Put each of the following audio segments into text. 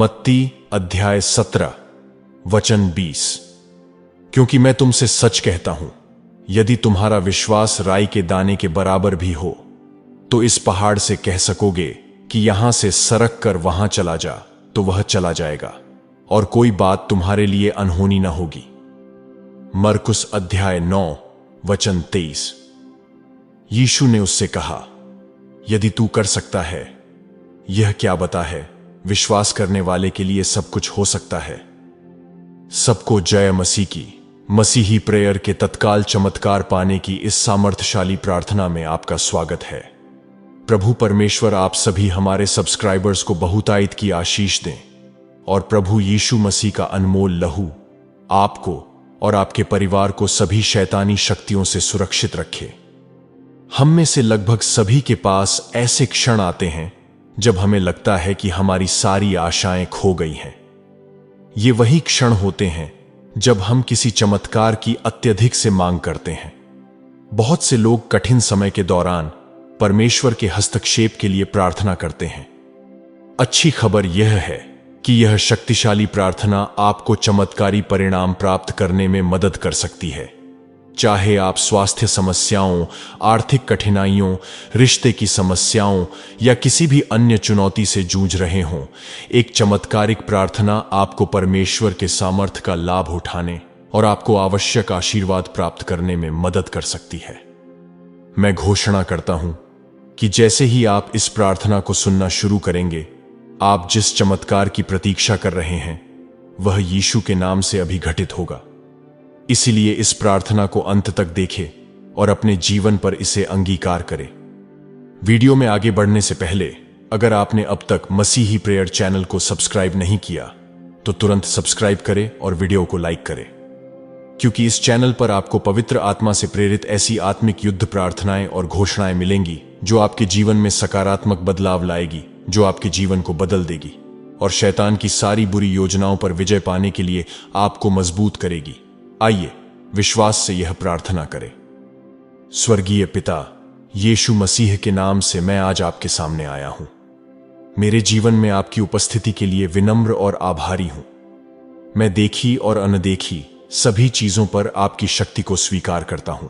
मत्ती अध्याय 17 वचन 20। क्योंकि मैं तुमसे सच कहता हूं, यदि तुम्हारा विश्वास राई के दाने के बराबर भी हो, तो इस पहाड़ से कह सकोगे कि यहां से सरक कर वहां चला जा, तो वह चला जाएगा, और कोई बात तुम्हारे लिए अनहोनी न होगी। मरकुस अध्याय 9 वचन 23। यीशु ने उससे कहा, यदि तू कर सकता है, यह क्या बता है, विश्वास करने वाले के लिए सब कुछ हो सकता है। सबको जय मसीह की। मसीही प्रेयर के तत्काल चमत्कार पाने की इस सामर्थ्यशाली प्रार्थना में आपका स्वागत है। प्रभु परमेश्वर आप सभी हमारे सब्सक्राइबर्स को बहुतायत की आशीष दें, और प्रभु यीशु मसीह का अनमोल लहू आपको और आपके परिवार को सभी शैतानी शक्तियों से सुरक्षित रखे। हम में से लगभग सभी के पास ऐसे क्षण आते हैं जब हमें लगता है कि हमारी सारी आशाएं खो गई हैं। ये वही क्षण होते हैं जब हम किसी चमत्कार की अत्यधिक से मांग करते हैं। बहुत से लोग कठिन समय के दौरान परमेश्वर के हस्तक्षेप के लिए प्रार्थना करते हैं। अच्छी खबर यह है कि यह शक्तिशाली प्रार्थना आपको चमत्कारी परिणाम प्राप्त करने में मदद कर सकती है। चाहे आप स्वास्थ्य समस्याओं, आर्थिक कठिनाइयों, रिश्ते की समस्याओं या किसी भी अन्य चुनौती से जूझ रहे हों, एक चमत्कारिक प्रार्थना आपको परमेश्वर के सामर्थ्य का लाभ उठाने और आपको आवश्यक आशीर्वाद प्राप्त करने में मदद कर सकती है। मैं घोषणा करता हूं कि जैसे ही आप इस प्रार्थना को सुनना शुरू करेंगे, आप जिस चमत्कार की प्रतीक्षा कर रहे हैं, वह यीशु के नाम से अभी घटित होगा। इसीलिए इस प्रार्थना को अंत तक देखें और अपने जीवन पर इसे अंगीकार करें। वीडियो में आगे बढ़ने से पहले, अगर आपने अब तक मसीही प्रेयर चैनल को सब्सक्राइब नहीं किया, तो तुरंत सब्सक्राइब करें और वीडियो को लाइक करें, क्योंकि इस चैनल पर आपको पवित्र आत्मा से प्रेरित ऐसी आत्मिक युद्ध प्रार्थनाएं और घोषणाएं मिलेंगी जो आपके जीवन में सकारात्मक बदलाव लाएगी, जो आपके जीवन को बदल देगी और शैतान की सारी बुरी योजनाओं पर विजय पाने के लिए आपको मजबूत करेगी। आइए विश्वास से यह प्रार्थना करें। स्वर्गीय पिता, यीशु मसीह के नाम से मैं आज आपके सामने आया हूं। मेरे जीवन में आपकी उपस्थिति के लिए विनम्र और आभारी हूं। मैं देखी और अनदेखी सभी चीजों पर आपकी शक्ति को स्वीकार करता हूं।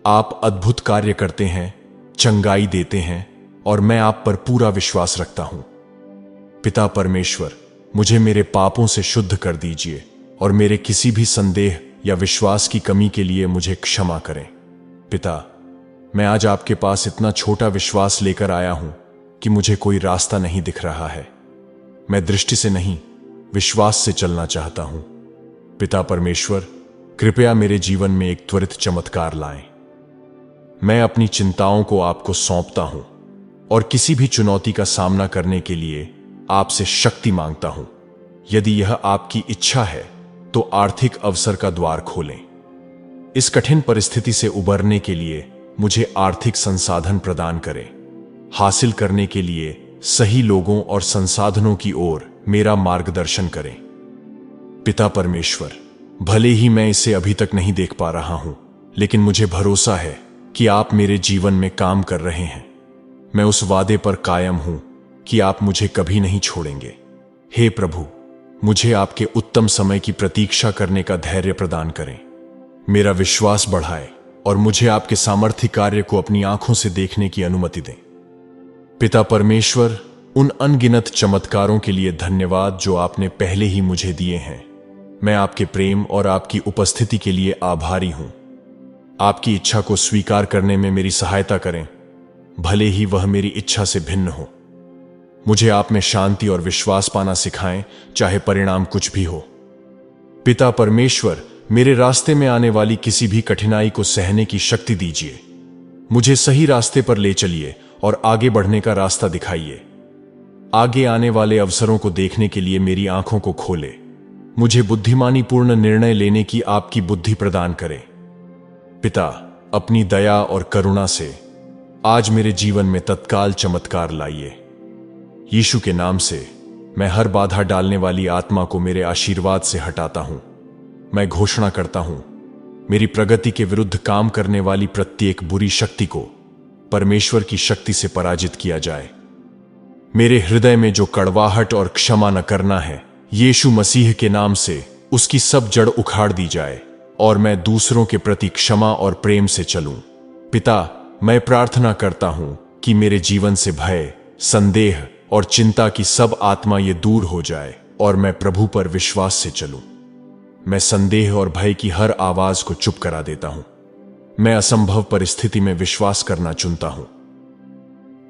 आप अद्भुत कार्य करते हैं, चंगाई देते हैं, और मैं आप पर पूरा विश्वास रखता हूं। पिता परमेश्वर, मुझे मेरे पापों से शुद्ध कर दीजिए और मेरे किसी भी संदेह या विश्वास की कमी के लिए मुझे क्षमा करें। पिता, मैं आज आपके पास इतना छोटा विश्वास लेकर आया हूं कि मुझे कोई रास्ता नहीं दिख रहा है। मैं दृष्टि से नहीं, विश्वास से चलना चाहता हूं। पिता परमेश्वर, कृपया मेरे जीवन में एक त्वरित चमत्कार लाएं। मैं अपनी चिंताओं को आपको सौंपता हूं और किसी भी चुनौती का सामना करने के लिए आपसे शक्ति मांगता हूं। यदि यह आपकी इच्छा है तो आर्थिक अवसर का द्वार खोलें। इस कठिन परिस्थिति से उबरने के लिए मुझे आर्थिक संसाधन प्रदान करें। हासिल करने के लिए सही लोगों और संसाधनों की ओर मेरा मार्गदर्शन करें। पिता परमेश्वर, भले ही मैं इसे अभी तक नहीं देख पा रहा हूं, लेकिन मुझे भरोसा है कि आप मेरे जीवन में काम कर रहे हैं। मैं उस वादे पर कायम हूं कि आप मुझे कभी नहीं छोड़ेंगे। हे प्रभु, मुझे आपके उत्तम समय की प्रतीक्षा करने का धैर्य प्रदान करें। मेरा विश्वास बढ़ाएं और मुझे आपके सामर्थ्य कार्य को अपनी आंखों से देखने की अनुमति दें। पिता परमेश्वर, उन अनगिनत चमत्कारों के लिए धन्यवाद जो आपने पहले ही मुझे दिए हैं। मैं आपके प्रेम और आपकी उपस्थिति के लिए आभारी हूं। आपकी इच्छा को स्वीकार करने में मेरी सहायता करें, भले ही वह मेरी इच्छा से भिन्न हो। मुझे आप में शांति और विश्वास पाना सिखाएं, चाहे परिणाम कुछ भी हो। पिता परमेश्वर, मेरे रास्ते में आने वाली किसी भी कठिनाई को सहने की शक्ति दीजिए। मुझे सही रास्ते पर ले चलिए और आगे बढ़ने का रास्ता दिखाइए। आगे आने वाले अवसरों को देखने के लिए मेरी आंखों को खोले। मुझे बुद्धिमानीपूर्ण निर्णय लेने की आपकी बुद्धि प्रदान करें। पिता, अपनी दया और करुणा से आज मेरे जीवन में तत्काल चमत्कार लाइए। यीशु के नाम से मैं हर बाधा डालने वाली आत्मा को मेरे आशीर्वाद से हटाता हूं। मैं घोषणा करता हूं, मेरी प्रगति के विरुद्ध काम करने वाली प्रत्येक बुरी शक्ति को परमेश्वर की शक्ति से पराजित किया जाए। मेरे हृदय में जो कड़वाहट और क्षमा न करना है, यीशु मसीह के नाम से उसकी सब जड़ उखाड़ दी जाए और मैं दूसरों के प्रति क्षमा और प्रेम से चलूं। पिता, मैं प्रार्थना करता हूं कि मेरे जीवन से भय, संदेह और चिंता की सब आत्मा ये दूर हो जाए और मैं प्रभु पर विश्वास से चलूं। मैं संदेह और भय की हर आवाज को चुप करा देता हूं। मैं असंभव परिस्थिति में विश्वास करना चुनता हूं।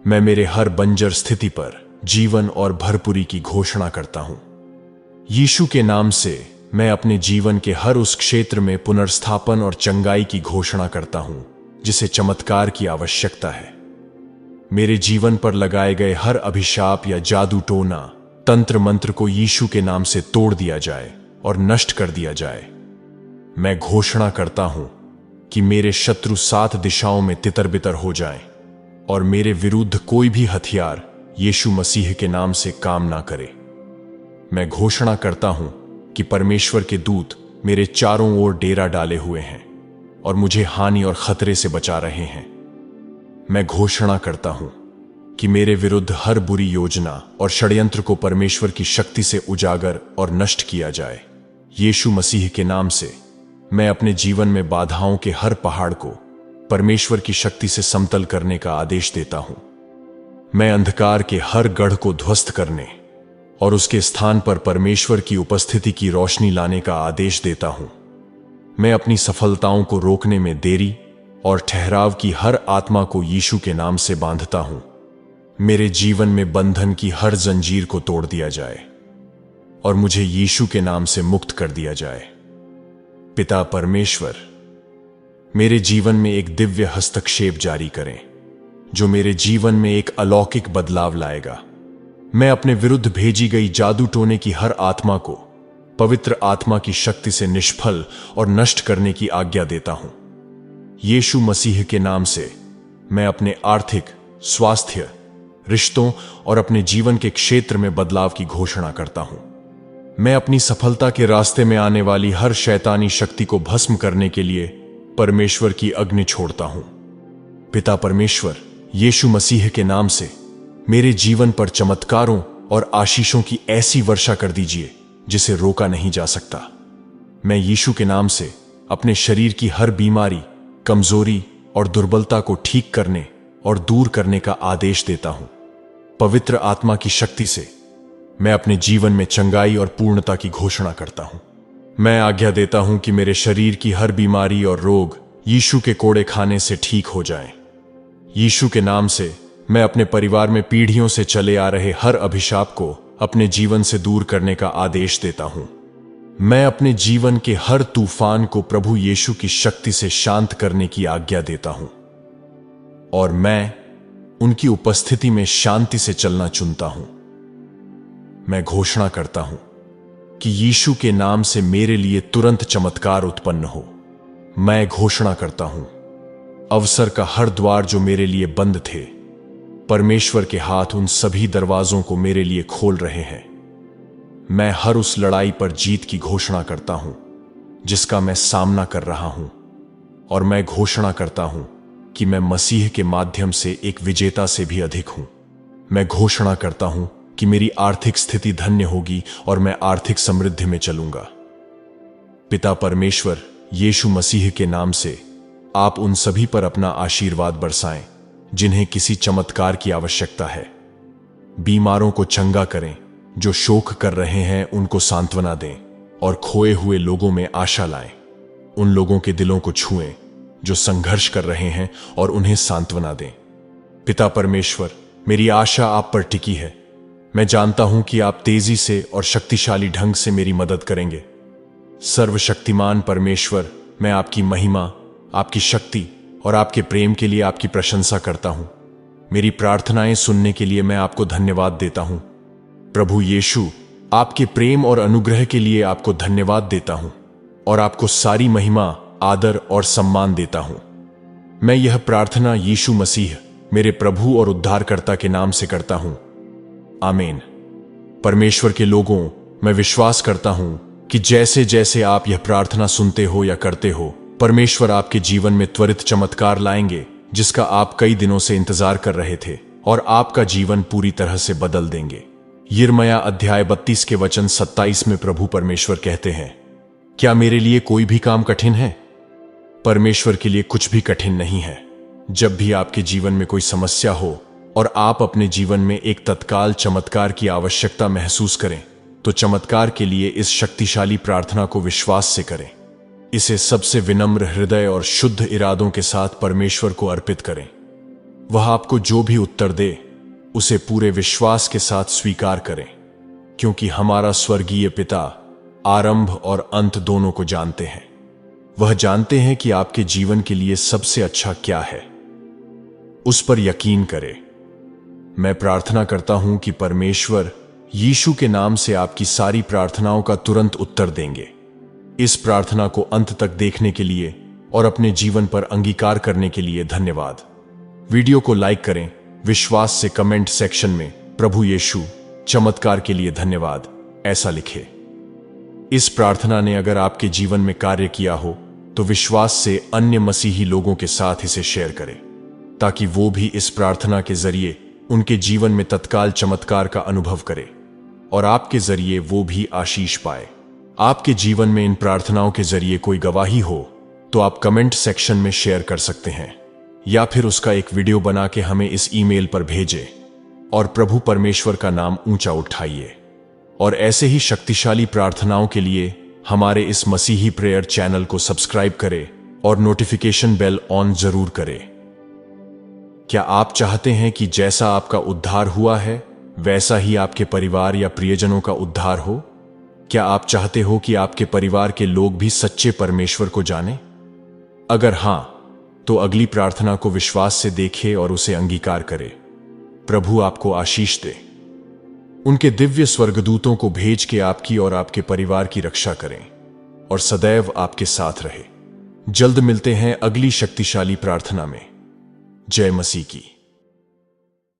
मैं मेरे हर बंजर स्थिति पर जीवन और भरपूरी की घोषणा करता हूं। यीशु के नाम से मैं अपने जीवन के हर उस क्षेत्र में पुनर्स्थापन और चंगाई की घोषणा करता हूं जिसे चमत्कार की आवश्यकता है। मेरे जीवन पर लगाए गए हर अभिशाप या जादू टोना, तंत्र मंत्र को यीशु के नाम से तोड़ दिया जाए और नष्ट कर दिया जाए। मैं घोषणा करता हूं कि मेरे शत्रु 7 दिशाओं में तितर-बितर हो जाएं और मेरे विरुद्ध कोई भी हथियार यीशु मसीह के नाम से काम ना करे। मैं घोषणा करता हूं कि परमेश्वर के दूत मेरे चारों ओर डेरा डाले हुए हैं और मुझे हानि और खतरे से बचा रहे हैं। मैं घोषणा करता हूं कि मेरे विरुद्ध हर बुरी योजना और षड्यंत्र को परमेश्वर की शक्ति से उजागर और नष्ट किया जाए। यीशु मसीह के नाम से मैं अपने जीवन में बाधाओं के हर पहाड़ को परमेश्वर की शक्ति से समतल करने का आदेश देता हूं। मैं अंधकार के हर गढ़ को ध्वस्त करने और उसके स्थान पर परमेश्वर की उपस्थिति की रोशनी लाने का आदेश देता हूं। मैं अपनी सफलताओं को रोकने में देरी और ठहराव की हर आत्मा को यीशु के नाम से बांधता हूं। मेरे जीवन में बंधन की हर जंजीर को तोड़ दिया जाए और मुझे यीशु के नाम से मुक्त कर दिया जाए। पिता परमेश्वर, मेरे जीवन में एक दिव्य हस्तक्षेप जारी करें जो मेरे जीवन में एक अलौकिक बदलाव लाएगा। मैं अपने विरुद्ध भेजी गई जादू टोने की हर आत्मा को पवित्र आत्मा की शक्ति से निष्फल और नष्ट करने की आज्ञा देता हूं। यीशु मसीह के नाम से मैं अपने आर्थिक, स्वास्थ्य, रिश्तों और अपने जीवन के क्षेत्र में बदलाव की घोषणा करता हूं। मैं अपनी सफलता के रास्ते में आने वाली हर शैतानी शक्ति को भस्म करने के लिए परमेश्वर की अग्नि छोड़ता हूं। पिता परमेश्वर, यीशु मसीह के नाम से मेरे जीवन पर चमत्कारों और आशीषों की ऐसी वर्षा कर दीजिए जिसे रोका नहीं जा सकता। मैं यीशु के नाम से अपने शरीर की हर बीमारी, कमजोरी और दुर्बलता को ठीक करने और दूर करने का आदेश देता हूं। पवित्र आत्मा की शक्ति से मैं अपने जीवन में चंगाई और पूर्णता की घोषणा करता हूं। मैं आज्ञा देता हूं कि मेरे शरीर की हर बीमारी और रोग यीशु के कोड़े खाने से ठीक हो जाएं। यीशु के नाम से मैं अपने परिवार में पीढ़ियों से चले आ रहे हर अभिशाप को अपने जीवन से दूर करने का आदेश देता हूं। मैं अपने जीवन के हर तूफान को प्रभु यीशु की शक्ति से शांत करने की आज्ञा देता हूं और मैं उनकी उपस्थिति में शांति से चलना चुनता हूं। मैं घोषणा करता हूं कि यीशु के नाम से मेरे लिए तुरंत चमत्कार उत्पन्न हो। मैं घोषणा करता हूं अवसर का हर द्वार जो मेरे लिए बंद थे, परमेश्वर के हाथ उन सभी दरवाजों को मेरे लिए खोल रहे हैं। मैं हर उस लड़ाई पर जीत की घोषणा करता हूं जिसका मैं सामना कर रहा हूं और मैं घोषणा करता हूं कि मैं मसीह के माध्यम से एक विजेता से भी अधिक हूं। मैं घोषणा करता हूं कि मेरी आर्थिक स्थिति धन्य होगी और मैं आर्थिक समृद्धि में चलूंगा। पिता परमेश्वर, यीशु मसीह के नाम से आप उन सभी पर अपना आशीर्वाद बरसाएं जिन्हें किसी चमत्कार की आवश्यकता है। बीमारों को चंगा करें, जो शोक कर रहे हैं उनको सांत्वना दें और खोए हुए लोगों में आशा लाएं। उन लोगों के दिलों को छुएं जो संघर्ष कर रहे हैं और उन्हें सांत्वना दें। पिता परमेश्वर, मेरी आशा आप पर टिकी है। मैं जानता हूं कि आप तेजी से और शक्तिशाली ढंग से मेरी मदद करेंगे। सर्वशक्तिमान परमेश्वर, मैं आपकी महिमा, आपकी शक्ति और आपके प्रेम के लिए आपकी प्रशंसा करता हूं। मेरी प्रार्थनाएं सुनने के लिए मैं आपको धन्यवाद देता हूं। प्रभु यीशु, आपके प्रेम और अनुग्रह के लिए आपको धन्यवाद देता हूं और आपको सारी महिमा, आदर और सम्मान देता हूं। मैं यह प्रार्थना यीशु मसीह, मेरे प्रभु और उद्धारकर्ता के नाम से करता हूं। आमीन। परमेश्वर के लोगों, मैं विश्वास करता हूं कि जैसे जैसे आप यह प्रार्थना सुनते हो या करते हो, परमेश्वर आपके जीवन में त्वरित चमत्कार लाएंगे जिसका आप कई दिनों से इंतजार कर रहे थे। और आपका जीवन पूरी तरह से बदल देंगे। यिर्मयाह अध्याय 32 के वचन 27 में प्रभु परमेश्वर कहते हैं, क्या मेरे लिए कोई भी काम कठिन है? परमेश्वर के लिए कुछ भी कठिन नहीं है। जब भी आपके जीवन में कोई समस्या हो और आप अपने जीवन में एक तत्काल चमत्कार की आवश्यकता महसूस करें, तो चमत्कार के लिए इस शक्तिशाली प्रार्थना को विश्वास से करें। इसे सबसे विनम्र हृदय और शुद्ध इरादों के साथ परमेश्वर को अर्पित करें। वह आपको जो भी उत्तर दे, उसे पूरे विश्वास के साथ स्वीकार करें, क्योंकि हमारा स्वर्गीय पिता आरंभ और अंत दोनों को जानते हैं। वह जानते हैं कि आपके जीवन के लिए सबसे अच्छा क्या है। उस पर यकीन करें। मैं प्रार्थना करता हूं कि परमेश्वर यीशु के नाम से आपकी सारी प्रार्थनाओं का तुरंत उत्तर देंगे। इस प्रार्थना को अंत तक देखने के लिए और अपने जीवन पर अंगीकार करने के लिए धन्यवाद। वीडियो को लाइक करें, विश्वास से कमेंट सेक्शन में प्रभु यीशु चमत्कार के लिए धन्यवाद ऐसा लिखें। इस प्रार्थना ने अगर आपके जीवन में कार्य किया हो तो विश्वास से अन्य मसीही लोगों के साथ इसे शेयर करें, ताकि वो भी इस प्रार्थना के जरिए उनके जीवन में तत्काल चमत्कार का अनुभव करें और आपके जरिए वो भी आशीष पाए। आपके जीवन में इन प्रार्थनाओं के जरिए कोई गवाही हो तो आप कमेंट सेक्शन में शेयर कर सकते हैं, या फिर उसका एक वीडियो बना के हमें इस ईमेल पर भेजें और प्रभु परमेश्वर का नाम ऊंचा उठाइए। और ऐसे ही शक्तिशाली प्रार्थनाओं के लिए हमारे इस मसीही प्रेयर चैनल को सब्सक्राइब करें और नोटिफिकेशन बेल ऑन जरूर करें। क्या आप चाहते हैं कि जैसा आपका उद्धार हुआ है वैसा ही आपके परिवार या प्रियजनों का उद्धार हो? क्या आप चाहते हो कि आपके परिवार के लोग भी सच्चे परमेश्वर को जानें? अगर हां, तो अगली प्रार्थना को विश्वास से देखें और उसे अंगीकार करें। प्रभु आपको आशीष दे। उनके दिव्य स्वर्गदूतों को भेज के आपकी और आपके परिवार की रक्षा करें और सदैव आपके साथ रहे। जल्द मिलते हैं अगली शक्तिशाली प्रार्थना में। जय मसीह की।